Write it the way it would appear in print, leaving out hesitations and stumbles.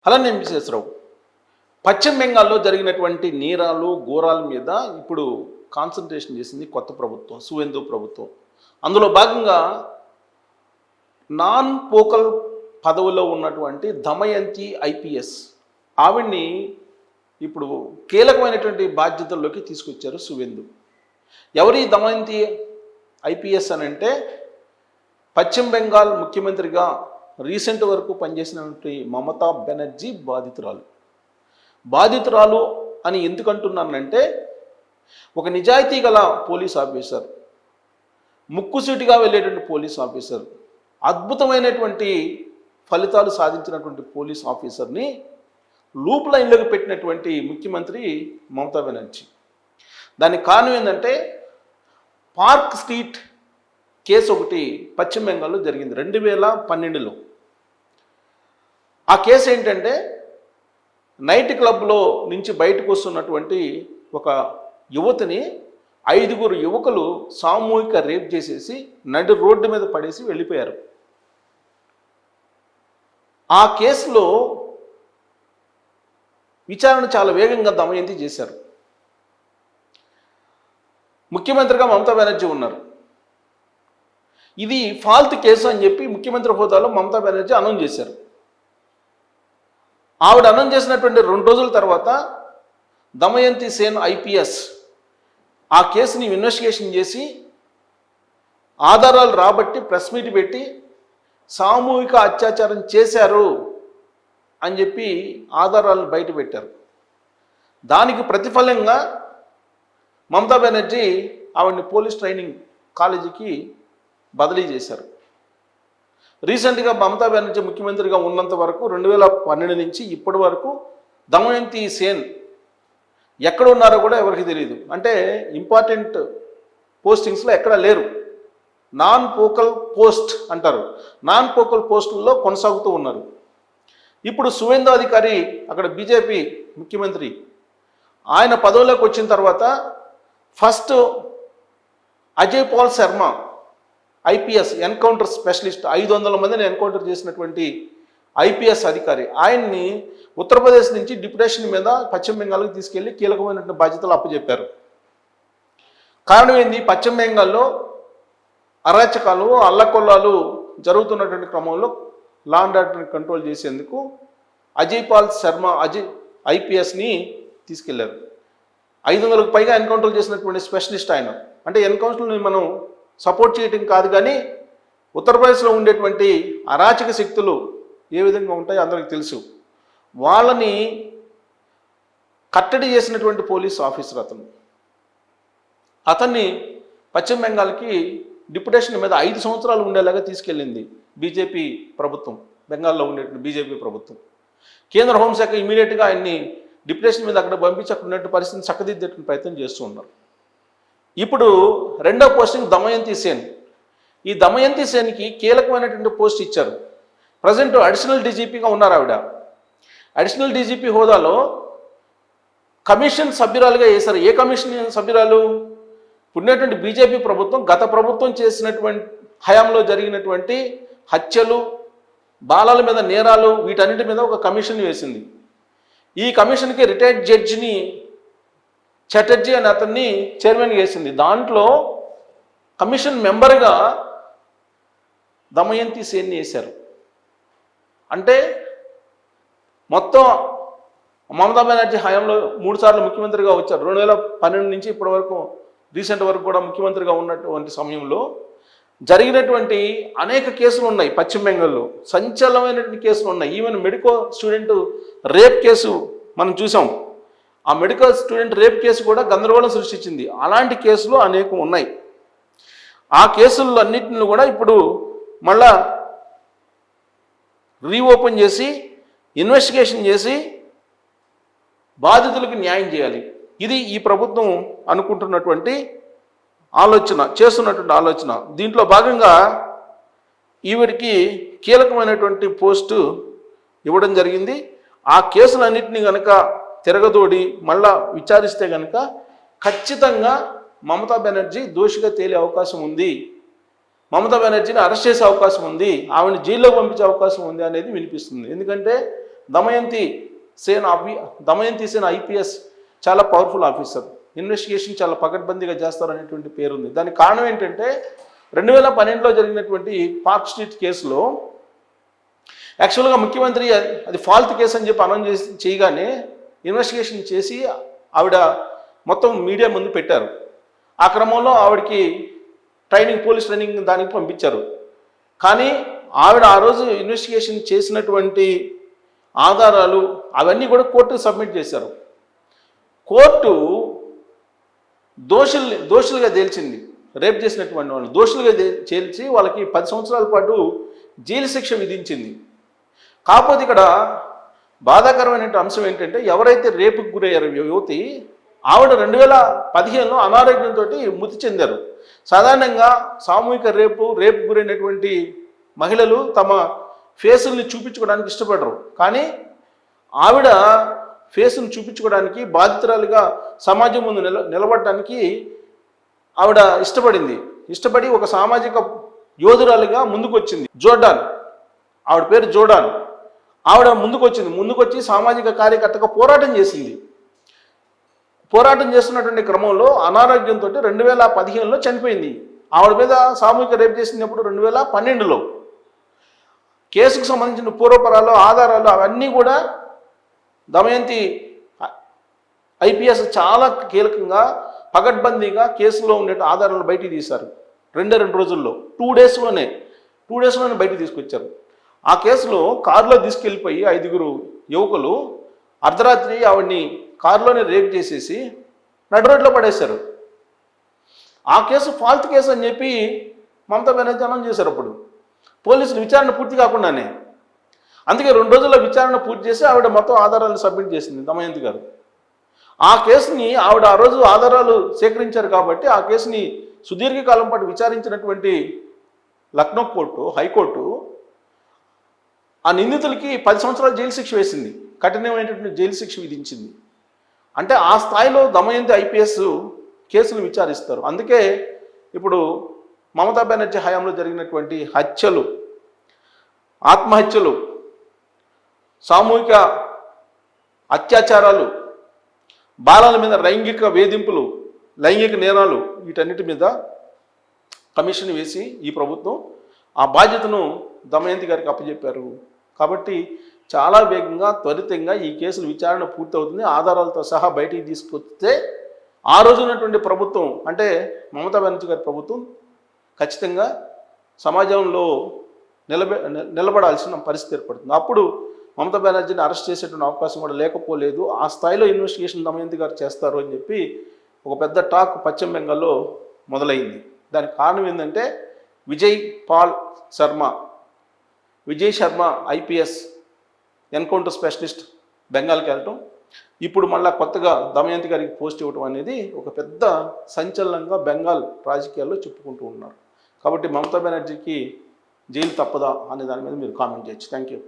అలా నేను విశ్వేశ్వరరావు పశ్చిమ బెంగాల్లో జరిగినటువంటి నేరాలు ఘోరాల మీద ఇప్పుడు కాన్సన్ట్రేషన్ చేసింది కొత్త ప్రభుత్వం సువేందు ప్రభుత్వం. అందులో భాగంగా నాన్ పోకల్ పదవిలో ఉన్నటువంటి దమయంతి ఐపీఎస్ ఆవిడ్ని ఇప్పుడు కీలకమైనటువంటి బాధ్యతల్లోకి తీసుకొచ్చారు సువేందు. ఎవరి దమయంతి ఐపీఎస్ అని అంటే పశ్చిమ బెంగాల్ ముఖ్యమంత్రిగా రీసెంట్ వరకు పనిచేసినటువంటి మమతా బెనర్జీ బాధితురాలు అని ఎందుకు అంటున్నానంటే ఒక నిజాయితీ గల పోలీస్ ఆఫీసర్, ముక్కుసూటిగా వెళ్ళేటువంటి పోలీస్ ఆఫీసర్, అద్భుతమైనటువంటి ఫలితాలు సాధించినటువంటి పోలీస్ ఆఫీసర్ని లూప్ లైన్లోకి పెట్టినటువంటి ముఖ్యమంత్రి మమతా బెనర్జీ. దానికి కారణం ఏంటంటే పార్క్ స్ట్రీట్ కేసు ఒకటి పశ్చిమ బెంగాల్లో జరిగింది 2012లో. ఆ కేసు ఏంటంటే నైట్ క్లబ్లో నుంచి బయటకు వస్తున్నటువంటి ఒక యువతిని 5 యువకులు సామూహిక రేప్ చేసేసి నడి రోడ్డు మీద పడేసి వెళ్ళిపోయారు. ఆ కేసులో విచారణ చాలా వేగంగా దమయంతి చేశారు. ముఖ్యమంత్రిగా మమతా బెనర్జీ ఉన్నారు. ఇది ఫాల్త్ కేసు అని చెప్పి ముఖ్యమంత్రి హోదాలో మమతా బెనర్జీ అనౌన్స్ చేశారు. ఆవిడ అనౌన్స్ చేసినటువంటి 2 రోజుల తర్వాత దమయంతి సేన్ ఐపీఎస్ ఆ కేసుని ఇన్వెస్టిగేషన్ చేసి ఆధారాలు రాబట్టి ప్రెస్ మీట్ పెట్టి సామూహిక అత్యాచారం చేశారు అని చెప్పి ఆధారాలను బయట పెట్టారు. దానికి ప్రతిఫలంగా మమతా బెనర్జీ ఆవిడని పోలీస్ ట్రైనింగ్ కాలేజీకి బదిలీ చేశారు. రీసెంట్గా మమతా బెనర్జీ ముఖ్యమంత్రిగా ఉన్నంత వరకు 2012 నుంచి ఇప్పటి వరకు దమయంతి సేన్ ఎక్కడ ఉన్నారో కూడా ఎవరికి తెలియదు. అంటే ఇంపార్టెంట్ పోస్టింగ్స్లో ఎక్కడా లేరు. నాన్ పోకల్ పోస్ట్ అంటారు, నాన్ పోకల్ పోస్టుల్లో కొనసాగుతూ ఉన్నారు. ఇప్పుడు సువేందు అధికారి అక్కడ బీజేపీ ముఖ్యమంత్రి ఆయన పదవిలోకి వచ్చిన తర్వాత first Ajay Pal Sharma IPS encounter specialist 500 మందిని ఎన్కౌంటర్ చేసినటువంటి ఐపీఎస్ అధికారి ఆయన్ని ఉత్తరప్రదేశ్ నుంచి డిప్యుటేషన్ మీద పశ్చిమ బెంగాల్కి తీసుకెళ్లి కీలకమైనటువంటి బాధ్యతలు అప్పచెప్పారు. కారణం ఏంది? పశ్చిమ బెంగాల్లో అరాచకాలు అల్లకొల్లాలు జరుగుతున్నటువంటి క్రమంలో లా అండ్ ఆర్డర్ని కంట్రోల్ చేసేందుకు అజయ్ పాల్ శర్మ ఐపీఎస్ని తీసుకెళ్లారు. 500కు పైగా ఎన్కౌంటర్ చేసినటువంటి స్పెషలిస్ట్ ఆయన. అంటే ఎన్కౌంటర్ని మనం సపోర్ట్ చేయటం కాదు, కానీ ఉత్తరప్రదేశ్లో ఉండేటువంటి అరాచక శక్తులు ఏ విధంగా ఉంటాయో అందరికీ తెలుసు. వాళ్ళని కట్టడి చేసినటువంటి పోలీస్ ఆఫీసర్ అతన్ని పశ్చిమ బెంగాల్కి డిప్యుటేషన్ మీద 5 సంవత్సరాలు ఉండేలాగా తీసుకెళ్ళింది బీజేపీ ప్రభుత్వం, బెంగాల్లో ఉండేటువంటి బీజేపీ ప్రభుత్వం. కేంద్ర హోంశాఖ ఇమీడియట్గా ఆయన్ని డిప్యుటేషన్ మీద అక్కడ పంపించి అక్కడ ఉన్నటువంటి పరిస్థితిని చక్కదిద్దేటువంటి ప్రయత్నం చేస్తూ ఉన్నారు. ఇప్పుడు రెండో పోస్టింగ్ దమయంతి సేన్. ఈ దమయంతి సేన్కి కీలకమైనటువంటి పోస్ట్ ఇచ్చారు. ప్రజెంట్ అడిషనల్ డీజీపీగా ఉన్నారు ఆవిడ. అడిషనల్ డీజీపీ హోదాలో కమిషన్ సభ్యురాలుగా వేశారు. ఏ కమిషన్ సభ్యురాలు? ఉన్నటువంటి బీజేపీ ప్రభుత్వం గత ప్రభుత్వం చేసినటువంటి హయాంలో జరిగినటువంటి హత్యలు, బాలల మీద నేరాలు, వీటన్నిటి మీద ఒక కమిషన్ వేసింది. ఈ కమిషన్కి రిటైర్డ్ జడ్జిని చటర్జీ అని అతన్ని చైర్మన్ వేసింది. దాంట్లో కమిషన్ మెంబర్గా దమయంతి సేన్ని వేశారు. అంటే మొత్తం మమతా బెనర్జీ హయాంలో 3 సార్లు ముఖ్యమంత్రిగా వచ్చారు. 2012 నుంచి ఇప్పటి వరకు రీసెంట్ వరకు కూడా ముఖ్యమంత్రిగా ఉన్నటువంటి సమయంలో జరిగినటువంటి అనేక కేసులు ఉన్నాయి. పశ్చిమ బెంగాల్లో సంచలనమైనటువంటి కేసులు ఉన్నాయి. Even medical student rape case మనం చూసాం. ఆ మెడికల్ స్టూడెంట్ రేప్ కేసు కూడా గందరగోళం సృష్టించింది. అలాంటి కేసులు అనేకం ఉన్నాయి. ఆ కేసుల్లో అన్నింటిని కూడా ఇప్పుడు మళ్ళా రీఓపెన్ చేసి ఇన్వెస్టిగేషన్ చేసి బాధితులకు న్యాయం చేయాలి. ఇది ఈ ప్రభుత్వం అనుకుంటున్నటువంటి ఆలోచన, చేస్తున్నటువంటి ఆలోచన. దీంట్లో భాగంగా ఈవిడికి కీలకమైనటువంటి పోస్టు ఇవ్వడం జరిగింది. ఆ కేసులన్నింటినీ కనుక తిరగదోడి మళ్ళా విచారిస్తే కనుక ఖచ్చితంగా మమతా బెనర్జీ దోషిగా తేలే అవకాశం ఉంది. మమతా బెనర్జీని అరెస్ట్ చేసే అవకాశం ఉంది, ఆవిడని జైల్లోకి పంపించే అవకాశం ఉంది అనేది వినిపిస్తుంది. ఎందుకంటే దమయంతి సేన్ ఐపీఎస్ చాలా పవర్ఫుల్ ఆఫీసర్, ఇన్వెస్టిగేషన్ చాలా పకడ్బందీగా చేస్తారనేటువంటి పేరుంది. దానికి కారణం ఏంటంటే 2012లో జరిగినటువంటి పార్క్ స్ట్రీట్ కేసులో యాక్చువల్గా ముఖ్యమంత్రి అది ఫాల్ట్ కేసు అని చెప్పి అనౌన్స్ చేయగానే ఇన్వెస్టిగేషన్ చేసి ఆవిడ మొత్తం మీడియా ముందు పెట్టారు. ఆ క్రమంలో ఆవిడకి పోలీస్ ట్రైనింగ్ దానికి పంపించారు. కానీ ఆవిడ ఆ రోజు ఇన్వెస్టిగేషన్ చేసినటువంటి ఆధారాలు అవన్నీ కూడా కోర్టుకు సబ్మిట్ చేశారు. కోర్టు దోషులుగా తేల్చింది. రేప్ చేసినటువంటి వాళ్ళు దోషులుగా తేల్చి వాళ్ళకి 10 సంవత్సరాల పాటు జైలు శిక్ష విధించింది. కాకపోతే ఇక్కడ బాధాకరమైన అంశం ఏంటంటే ఎవరైతే రేపుకు గురయ్యారో యువతి, ఆవిడ 2015లో అనారోగ్యంతో మృతి చెందారు. సాధారణంగా సామూహిక రేపు గురైనటువంటి మహిళలు తమ ఫేసుల్ని చూపించుకోవడానికి ఇష్టపడరు. కానీ ఆవిడ ఫేస్ను చూపించుకోవడానికి, బాధితురాలుగా సమాజం ముందు నిలబడడానికి ఆవిడ ఇష్టపడి ఒక సామాజిక యోధురాలుగా ముందుకొచ్చింది. ఆవిడ పేరు జోర్డాన్. ఆవిడ ముందుకొచ్చి సామాజిక కార్యకర్తగా పోరాటం చేసింది. పోరాటం చేస్తున్నటువంటి క్రమంలో అనారోగ్యంతో 2015లో చనిపోయింది. ఆవిడ మీద సామూహిక రేపు చేసినప్పుడు 2012లో. కేసుకు సంబంధించిన పూర్వపరాలు, ఆధారాలు అవన్నీ కూడా దమయంతి ఐపీఎస్ చాలా కీలకంగా పకడ్బందీగా కేసులో ఉండే ఆధారాలు బయటికి తీశారు. 2 రోజుల్లో 2 డేస్లోనే బయటికి తీసుకొచ్చారు. ఆ కేసులో కారులో తీసుకెళ్ళిపోయి 5 యువకులు అర్ధరాత్రి ఆవిడ్ని కారులోనే రేప్ చేసేసి నడు రోడ్లో పడేశారు. ఆ కేసు ఫాల్ట్ కేసు అని చెప్పి మమతా బెనర్జీ అనౌన్స్ చేశారు. అప్పుడు పోలీసులు విచారణ పూర్తి కాకుండానే, అందుకే 2 రోజుల్లో విచారణ పూర్తి చేసి ఆవిడ మొత్తం ఆధారాలను సబ్మిట్ చేసింది దమయంతి గారు. ఆ కేసుని ఆవిడ ఆ రోజు ఆధారాలు సేకరించారు కాబట్టి ఆ కేసుని సుదీర్ఘకాలం పాటు విచారించినటువంటి లక్నో హైకోర్టు ఆ నిందితులకి 10 సంవత్సరాల జైలు శిక్ష వేసింది, కఠినమైనటువంటి జైలు శిక్ష విధించింది. అంటే ఆ స్థాయిలో దమయంతి ఐపీఎస్ కేసులు విచారిస్తారు. అందుకే ఇప్పుడు మమతా బెనర్జీ హయాంలో జరిగినటువంటి హత్యలు, ఆత్మహత్యలు, సామూహిక అత్యాచారాలు, బాలల మీద లైంగిక వేధింపులు, లైంగిక నేరాలు, వీటన్నిటి మీద కమిషన్ వేసి ఈ ప్రభుత్వం ఆ బాధ్యతను దమయంతి గారికి అప్పచెప్పారు. కాబట్టి చాలా వేగంగా, త్వరితంగా ఈ కేసుల విచారణ పూర్తవుతుంది. ఆధారాలతో సహా బయటికి తీసుకొస్తే ఆ రోజు ఉన్నటువంటి ప్రభుత్వం, అంటే మమతా బెనర్జీ గారి ప్రభుత్వం ఖచ్చితంగా సమాజంలో నిలబడాల్సిన పరిస్థితి ఏర్పడుతుంది. అప్పుడు మమతా బెనర్జీని అరెస్ట్ చేసేటువంటి అవకాశం కూడా లేకపోలేదు. ఆ స్థాయిలో ఇన్వెస్టిగేషన్ దమయంతి గారు చేస్తారు అని చెప్పి ఒక పెద్ద టాక్ పశ్చిమ బెంగాల్లో మొదలైంది. దానికి కారణం ఏంటంటే Vijay Sharma IPS encounter specialist బెంగాల్కి వెళ్ళటం, ఇప్పుడు మళ్ళీ కొత్తగా దమయంతి గారికి పోస్ట్ ఇవ్వడం అనేది ఒక పెద్ద సంచలనంగా బెంగాల్ రాజకీయాల్లో చెప్పుకుంటూ ఉన్నారు. కాబట్టి మమతా బెనర్జీకి జైలు తప్పదా అనే దాని మీద మీరు కామెంట్ చేయొచ్చు. Thank you.